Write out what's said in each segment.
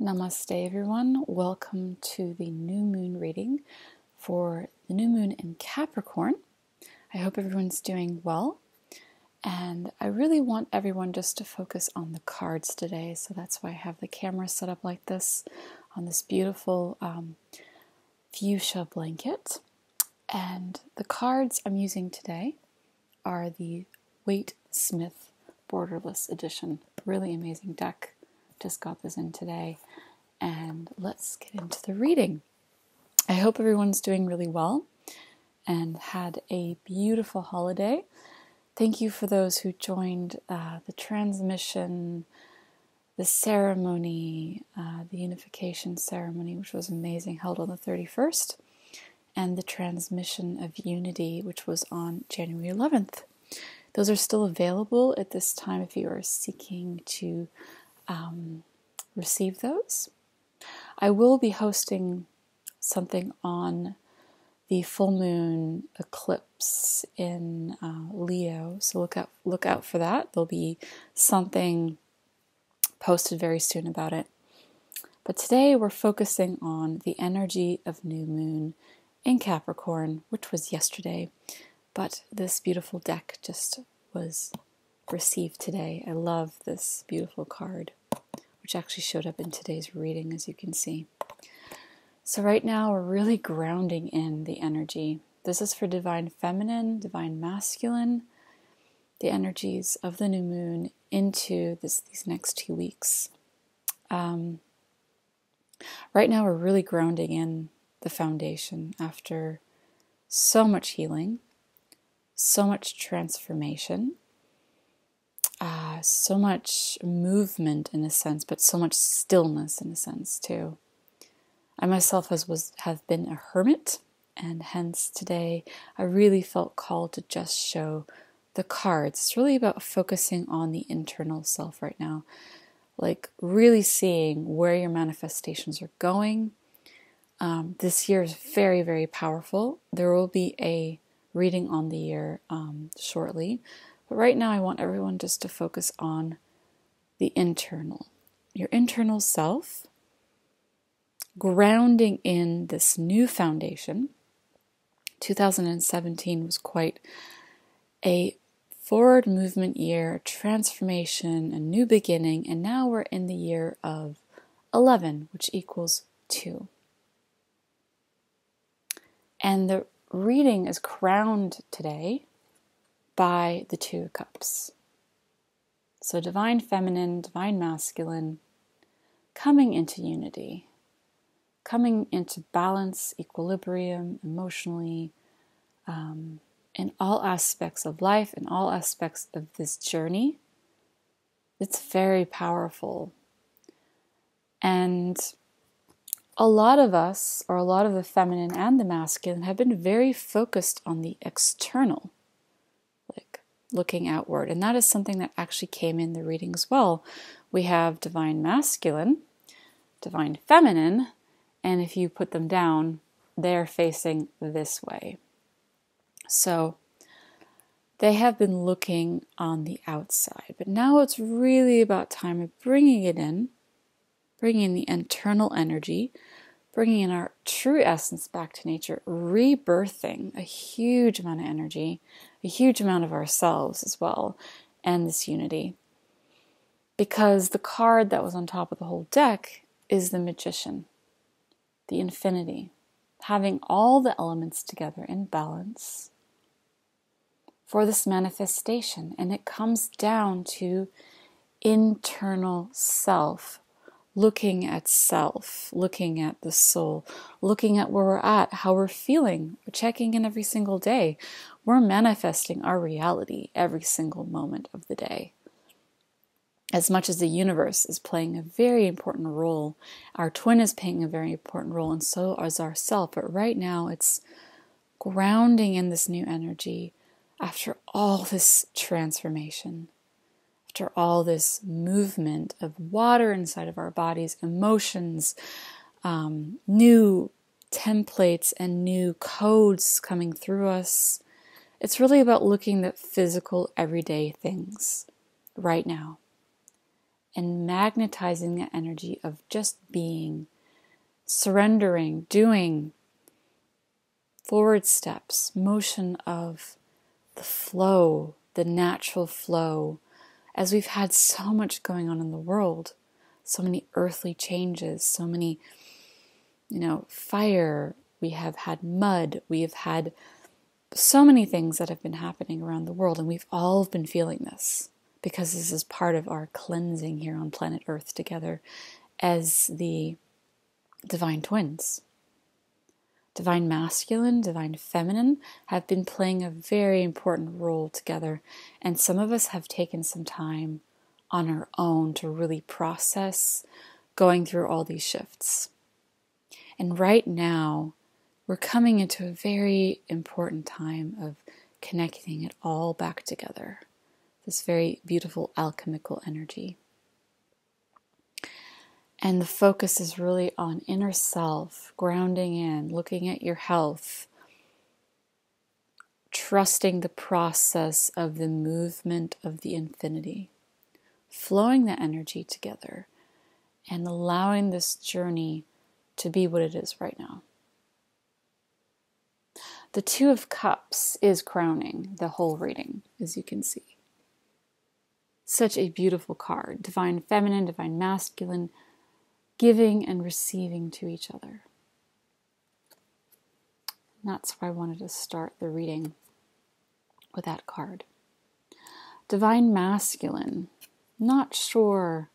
Namaste, everyone. Welcome to the new moon reading for the new moon in Capricorn. I hope everyone's doing well. And I really want everyone just to focus on the cards today. So that's why I have the camera set up like this on this beautiful fuchsia blanket. And the cards I'm using today are the Waite Smith Borderless Edition. Really amazing deck. Just got this in today, and let's get into the reading. I hope everyone's doing really well and had a beautiful holiday. Thank you for those who joined the transmission, the ceremony, the unification ceremony, which was amazing, held on the 31st, and the transmission of unity, which was on January 11th. Those are still available at this time if you are seeking to receive those. I will be hosting something on the full moon eclipse in Leo, so look out for that. There'll be something posted very soon about it. But today we're focusing on the energy of new moon in Capricorn, which was yesterday, but this beautiful deck just was received today. I love this beautiful card, which actually showed up in today's reading, as you can see. So right now we're really grounding in the energy. This is for divine feminine, divine masculine, the energies of the new moon into these next 2 weeks. Right now we're really grounding in the foundation after so much healing, so much transformation, so much movement in a sense, but so much stillness in a sense too. I myself have been a hermit, and hence today I really felt called to just show the cards. It's really about focusing on the internal self right now, like really seeing where your manifestations are going. This year is very, very powerful. There will be a reading on the year shortly. But right now I want everyone just to focus on the internal, your internal self, grounding in this new foundation. 2017 was quite a forward movement year, transformation, a new beginning, and now we're in the year of 11, which equals 2. And the reading is crowned today by the 2 of Cups. So divine feminine, divine masculine, coming into unity, coming into balance, equilibrium, emotionally, in all aspects of life, in all aspects of this journey. It's very powerful. And a lot of us, or a lot of the feminine and the masculine, have been very focused on the external, like looking outward. And that is something that actually came in the reading as well. We have divine masculine, divine feminine, and if you put them down, they're facing this way. So they have been looking on the outside, but now it's really about time of bringing it in, bringing in the internal energy, bringing in our true essence back to nature, rebirthing a huge amount of energy, a huge amount of ourselves as well, and this unity. Because the card that was on top of the whole deck is the Magician, the infinity, having all the elements together in balance for this manifestation. And it comes down to internal self, looking at self, looking at the soul, looking at where we're at, how we're feeling. We're checking in every single day. We're manifesting our reality every single moment of the day. As much as the universe is playing a very important role, our twin is playing a very important role, and so is ourself. But right now it's grounding in this new energy after all this transformation. After all this movement of water inside of our bodies, emotions, new templates and new codes coming through us, it's really about looking at physical, everyday things right now and magnetizing the energy of just being, surrendering, doing, forward steps, motion of the flow, the natural flow, as we've had so much going on in the world, so many earthly changes, so many, fire, we have had mud, we have had so many things that have been happening around the world, and we've all been feeling this because this is part of our cleansing here on planet Earth together as the divine twins. Divine masculine, divine feminine have been playing a very important role together, and some of us have taken some time on our own to really process going through all these shifts. And right now, we're coming into a very important time of connecting it all back together. This very beautiful alchemical energy. And the focus is really on inner self, grounding in, looking at your health, trusting the process of the movement of the infinity, flowing the energy together, and allowing this journey to be what it is right now. The Two of Cups is crowning the whole reading, as you can see. Such a beautiful card. Divine feminine, divine masculine, giving and receiving to each other. And that's why I wanted to start the reading with that card. Divine masculine, not sure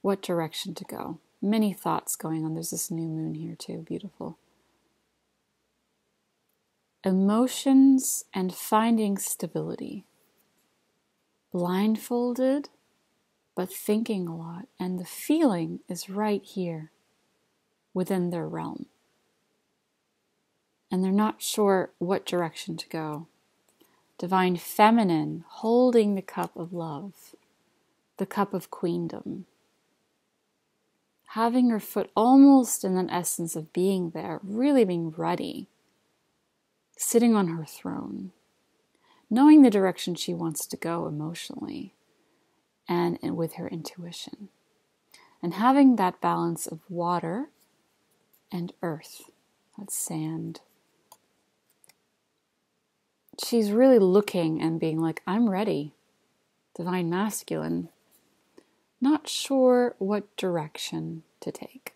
what direction to go. Many thoughts going on. There's this new moon here too, beautiful. Emotions and finding stability. Blindfolded, but thinking a lot. And the feeling is right here within their realm. And they're not sure what direction to go. Divine feminine, holding the cup of love, the cup of queendom. Having her foot almost in an essence of being there, really being ready. Sitting on her throne, knowing the direction she wants to go emotionally and with her intuition. And having that balance of water and earth, that's sand. She's really looking and being like, I'm ready. Divine masculine, not sure what direction to take,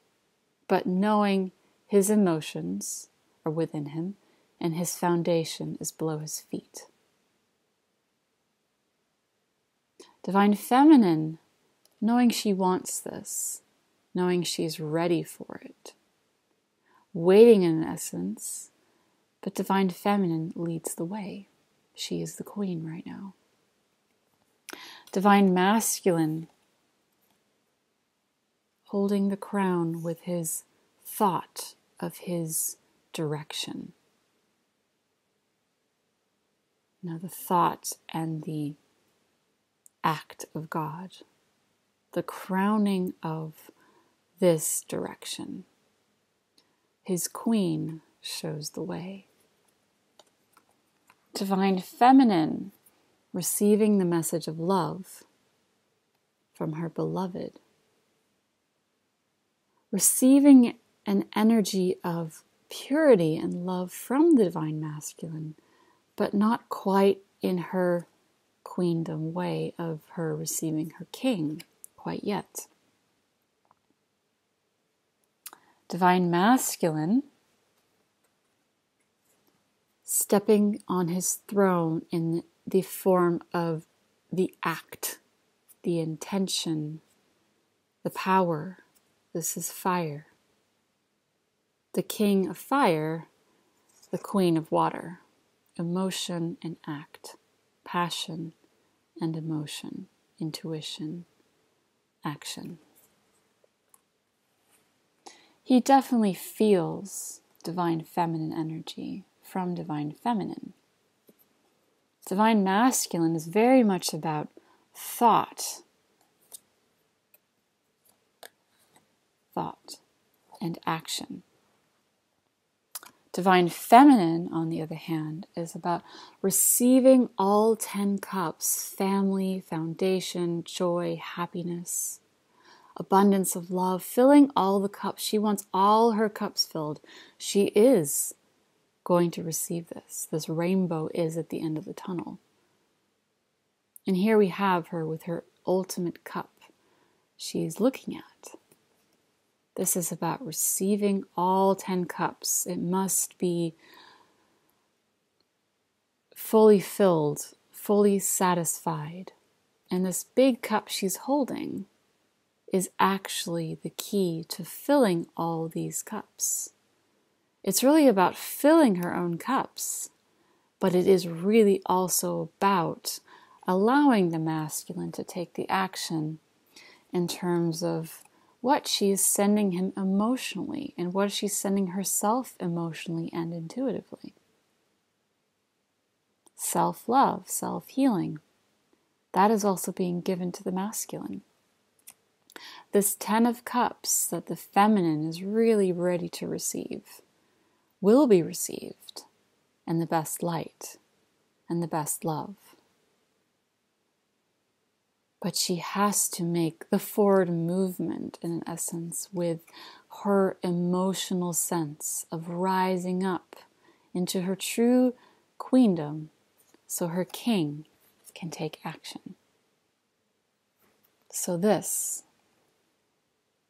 but knowing his emotions are within him, and his foundation is below his feet. Divine feminine, knowing she wants this, knowing she's ready for it. Waiting in essence, but divine feminine leads the way. She is the queen right now. Divine masculine, holding the crown with his thought of his direction. Now the thought and the act of God, the crowning of this direction. His queen shows the way. Divine feminine, receiving the message of love from her beloved. Receiving an energy of purity and love from the divine masculine, but not quite in her queendom way of her receiving her king quite yet. Divine masculine, stepping on his throne in the form of the act, the intention, the power. This is fire. The king of fire, the queen of water. Emotion and act, passion and emotion, intuition, action. He definitely feels divine feminine energy from divine feminine. Divine masculine is very much about thought and action. Divine feminine, on the other hand, is about receiving all 10 cups, family, foundation, joy, happiness, abundance of love, filling all the cups. She wants all her cups filled. She is going to receive this. This rainbow is at the end of the tunnel. And here we have her with her ultimate cup she's looking at. This is about receiving all 10 cups. It must be fully filled, fully satisfied. And this big cup she's holding is actually the key to filling all these cups. It's really about filling her own cups, but it is really also about allowing the masculine to take the action in terms of what she is sending him emotionally and what she's sending herself emotionally and intuitively. Self-love, self-healing, that is also being given to the masculine. This 10 of cups that the feminine is really ready to receive will be received in the best light and the best love. But she has to make the forward movement, in essence, with her emotional sense of rising up into her true queendom so her king can take action. So this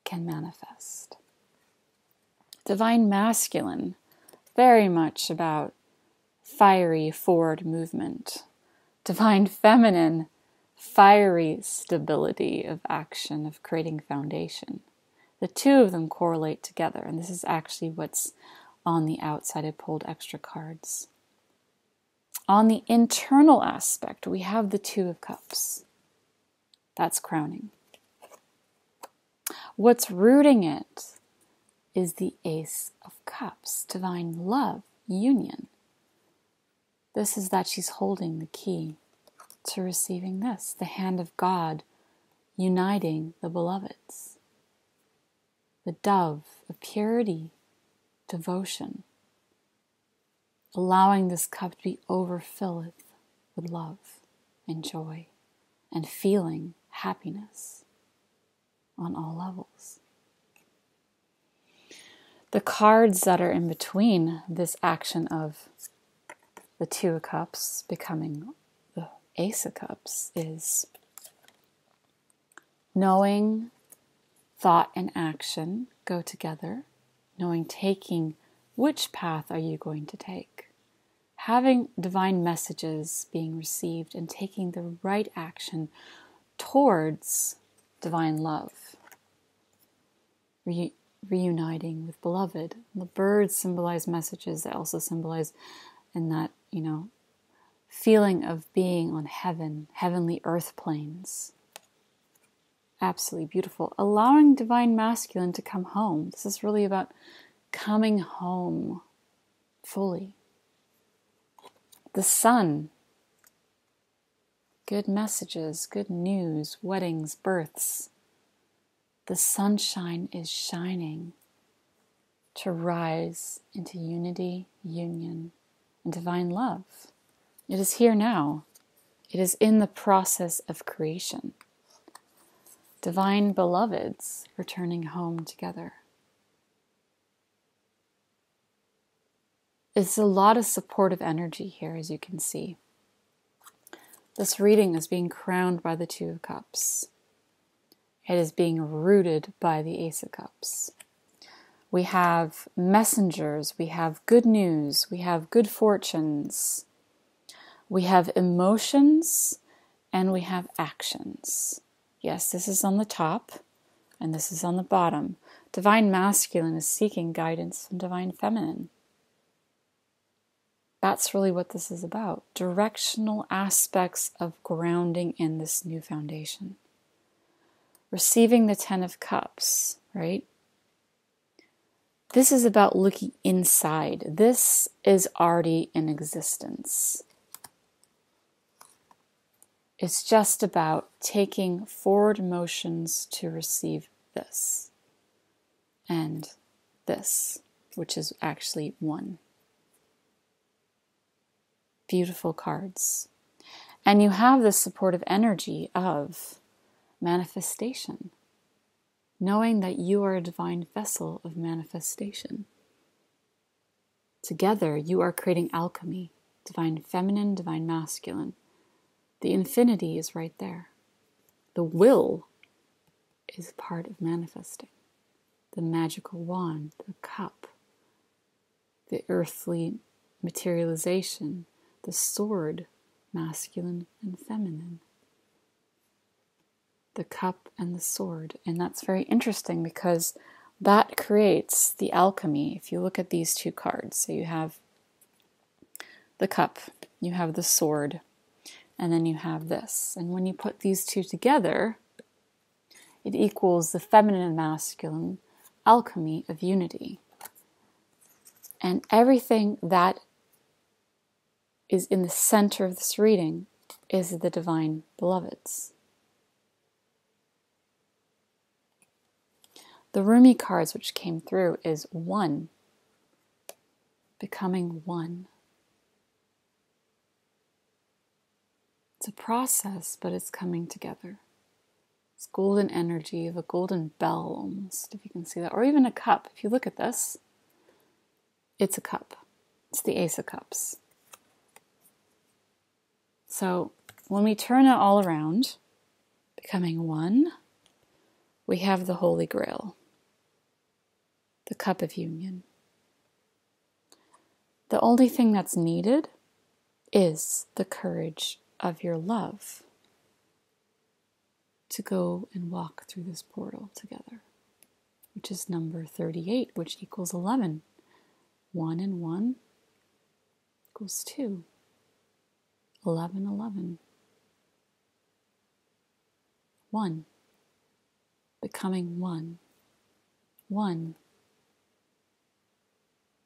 can manifest. Divine masculine, very much about fiery forward movement. Divine feminine, fiery stability of action, of creating foundation. The two of them correlate together, and this is actually what's on the outside. I pulled extra cards. On the internal aspect, we have the Two of Cups. That's crowning. What's rooting it is the Ace of Cups, divine love, union. This is that she's holding the key to receiving this, the hand of God uniting the beloveds. The dove of purity, devotion, allowing this cup to be overfilled with love and joy and feeling happiness on all levels. The cards that are in between this action of the Two of Cups becoming the Ace of Cups is knowing thought and action go together, knowing taking which path are you going to take, having divine messages being received and taking the right action towards divine love, reuniting with beloved. The birds symbolize messages that also symbolize in that, feeling of being on heaven, heavenly earth planes. Absolutely beautiful. Allowing divine masculine to come home. This is really about coming home fully. The sun. Good messages, good news, weddings, births. The sunshine is shining to rise into unity, union, and divine love. It is here now. It is in the process of creation. Divine beloveds returning home together. It's a lot of supportive energy here, as you can see. This reading is being crowned by the Two of Cups. It is being rooted by the Ace of Cups. We have messengers, we have good news, we have good fortunes, we have emotions, and we have actions. Yes, this is on the top, and this is on the bottom. Divine masculine is seeking guidance from divine feminine. That's really what this is about. Directional aspects of grounding in this new foundation. Receiving the 10 of Cups, right? This is about looking inside. This is already in existence. It's just about taking forward motions to receive this. And this, which is actually one. Beautiful cards. And you have this supportive energy of manifestation. knowing that you are a divine vessel of manifestation. Together, you are creating alchemy, divine feminine, divine masculine. The infinity is right there. The will is part of manifesting. The magical wand, the cup, the earthly materialization, the sword, masculine and feminine. The cup and the sword. And that's very interesting because that creates the alchemy. If you look at these two cards, so you have the cup, you have the sword, and then you have this. And when you put these two together, it equals the feminine and masculine alchemy of unity. And everything that is in the center of this reading is the divine beloveds. The Rumi cards which came through is one, becoming one. It's a process, but it's coming together. It's golden energy of a golden bell almost, if you can see that. Or even a cup. If you look at this, it's a cup. It's the Ace of Cups. So when we turn it all around, becoming one, we have the Holy Grail, the cup of union. The only thing that's needed is the courage of your love to go and walk through this portal together, which is number 38, which equals 11. 1 and 1 equals 2. 11, 11. 1. Becoming one. 1.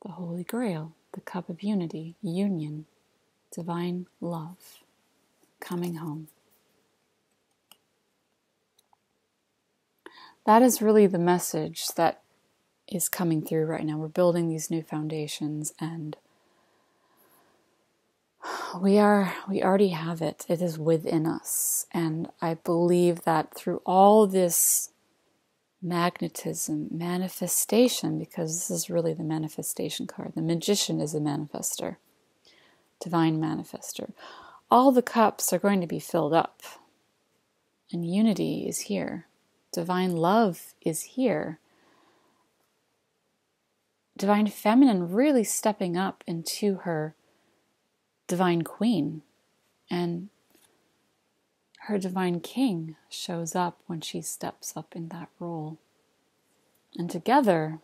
The Holy Grail, the cup of unity, union, divine love, coming home. That is really the message that is coming through right now. We're building these new foundations, and we already have it. It is within us. And I believe that through all this magnetism, manifestation, because this is really the manifestation card. The magician is a manifester, divine manifester. All the cups are going to be filled up, and unity is here. Divine love is here. Divine feminine really stepping up into her divine queen, and her divine king shows up when she steps up in that role. And together,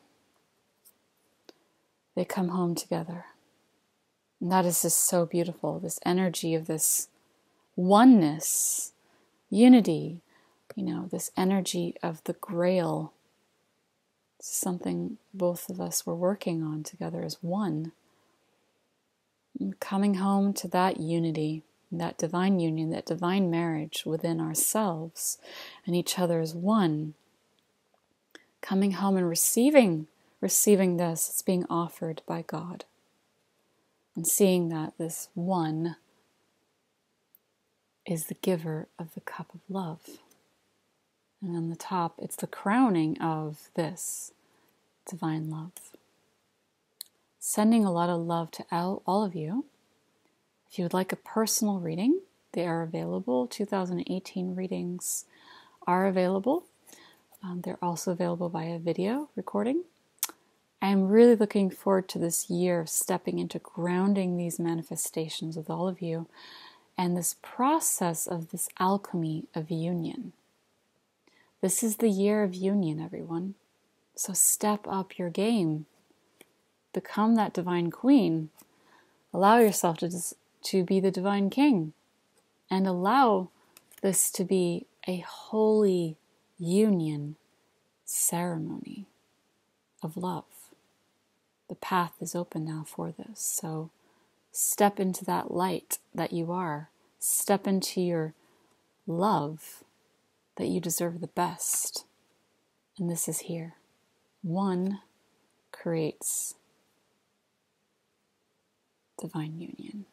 they come home together. And that is just so beautiful, this energy of this oneness, unity, this energy of the grail. It's something both of us were working on together as one. And coming home to that unity, that divine union, that divine marriage within ourselves and each other as one. Coming home and receiving this, it's being offered by God. And seeing that this one is the giver of the cup of love. And on the top, it's the crowning of this divine love. Sending a lot of love to all of you. If you would like a personal reading, they are available. 2018 readings are available. They're also available via video recording. I'm really looking forward to this year of stepping into grounding these manifestations with all of you and this process of this alchemy of union. This is the year of union, everyone. So step up your game. Become that divine queen. Allow yourself to be the divine king. And allow this to be a holy union ceremony of love. The path is open now for this. So step into that light that you are. Step into your love that you deserve the best. And this is here. One creates divine union.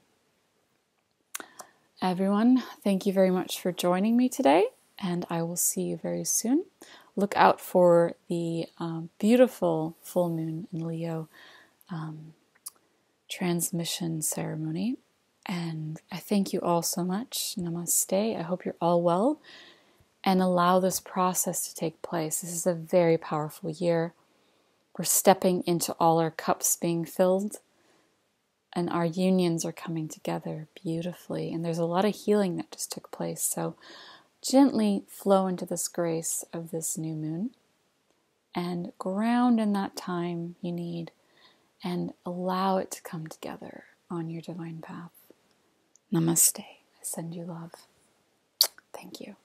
Everyone, thank you very much for joining me today, and I will see you very soon. look out for the beautiful full moon in Leo transmission ceremony. And I thank you all so much. Namaste. I hope you're all well, and allow this process to take place. This is a very powerful year. We're stepping into all our cups being filled, and our unions are coming together beautifully. And there's a lot of healing that just took place. So gently flow into this grace of this new moon and ground in that time you need, and allow it to come together on your divine path. Namaste. I send you love. Thank you.